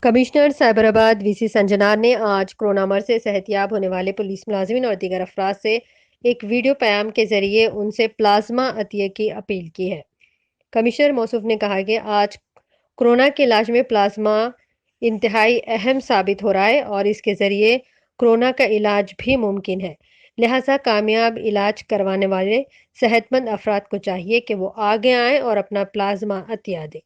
Commissioner Cyberabad VC संजनार ने आज corona मर से सेहतियाब होने वाले पुलिस मुलाजिमीन और दीगर अफराद से एक वीडियो पैगाम के जरिए उनसे प्लाज्मा अतिये की अपील की है। कमिश्नर मौसूफ ने कहा कि आज कोरोना के इलाज में प्लाज्मा इंतहाई अहम साबित हो रहा है और इसके जरिए कोरोना का इलाज भी मुमकिन है। लिहाजा कामयाब इलाज करवाने वाले सेहतमंद अफराद को चाहिए कि वो आगे आएं और अपना प्लाज्मा अतिया दें।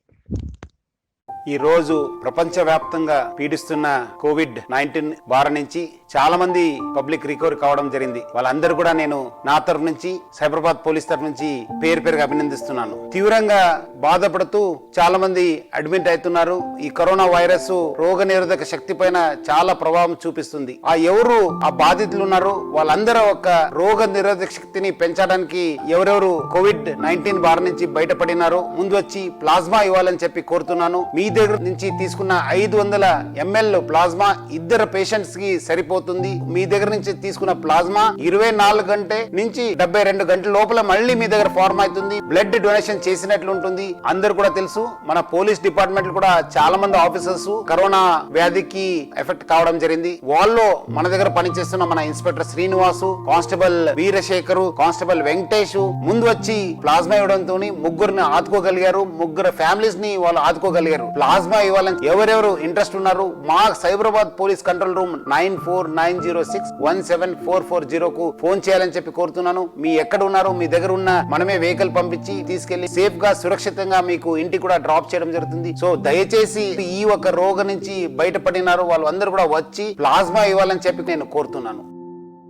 ఈ రోజు ప్రపంచవ్యాప్తంగా పీడిస్తున్న కోవిడ్-19 బారి నుంచి చాలా మంది పబ్లిక్ రికవరీ కావడం జరిగింది. వాళ్ళందరూ కూడా నేను నా తరఫు నుంచి సైబరాబాద్ పోలీస్ తరఫు నుంచి పేరుగా అభినందిస్తున్నాను. తీవ్రంగా బాధపడుతూ చాలా మంది అడ్మిట్ అవుతున్నారు. ఈ కరోనా వైరస్ రోగనిరోధక శక్తి పైన చాలా ప్రభావం చూపిస్తుంది. ఎవరు ఆ బాధితులు ఉన్నారో వాళ్ళందరూ ఒక రోగ నిరోధక శక్తిని పెంచడానికి ఎవరెవరు కోవిడ్-19 బారి నుంచి బయటపడినారో ముందు వచ్చి ప్లాస్మా ఇవ్వాలని చెప్పి కోరుతున్నాను. మీ దగ్గర నుంచి తీసుకున్న 500 ml ప్లాస్మా ఇద్దరు పేషెంట్స్ కి సరిపోతుంది. మీ దగ్గర నుంచి తీసుకున్న ప్లాస్మా 24 గంటల నుంచి 72 గంటల లోపల మళ్ళీ మీ దగ్గర ఫార్మ్ అవుతుంది. బ్లడ్ డొనేషన్ చేసినట్లు ఉంటుంది. అందరు కూడా తెలుసు. మన పోలీస్ డిపార్ట్మెంట్ కూడా చాలా మంది ఆఫీసర్స్ కరోనా వ్యాధికి ఎఫెక్ట్ కావడం జరిగింది. వాళ్ళు మన దగ్గర పనిచేస్తున్న మన inspector Srinivasu, constable Veerasekhar, constable Venkatesh ముందు వచ్చి ప్లాస్మా ఇవ్వడంతో ముగ్గురిని ఆదుకోగలిగారు. ముగ్గురు ఫ్యామిలీస్ ని వాళ్ళు ఆదుకోగలిగారు. ప్లాస్మా ఇవ్వాలని ఎవరెవరు ఇంట్రెస్ట్ ఉన్నారు మా సైబరాబాద్ పోలీస్ కంట్రోల్ రూమ్ 9490617440 కు ఫోన్ చేయాలని చెప్పి కోరుతున్నాను. మీ ఎక్కడ ఉన్నారు మీ దగ్గర ఉన్న మనమే వెహికల్ పంపించి తీసుకెళ్లి సేఫ్ గా సురక్షితంగా మీకు ఇంటికి కూడా డ్రాప్ చేయడం జరుగుతుంది. సో దయచేసి ఈ ఒక రోగం నుంచి బయటపడినారు వాళ్ళు అందరూ కూడా వచ్చి ప్లాస్మా ఇవ్వాలని చెప్పి నేను కోరుతున్నాను.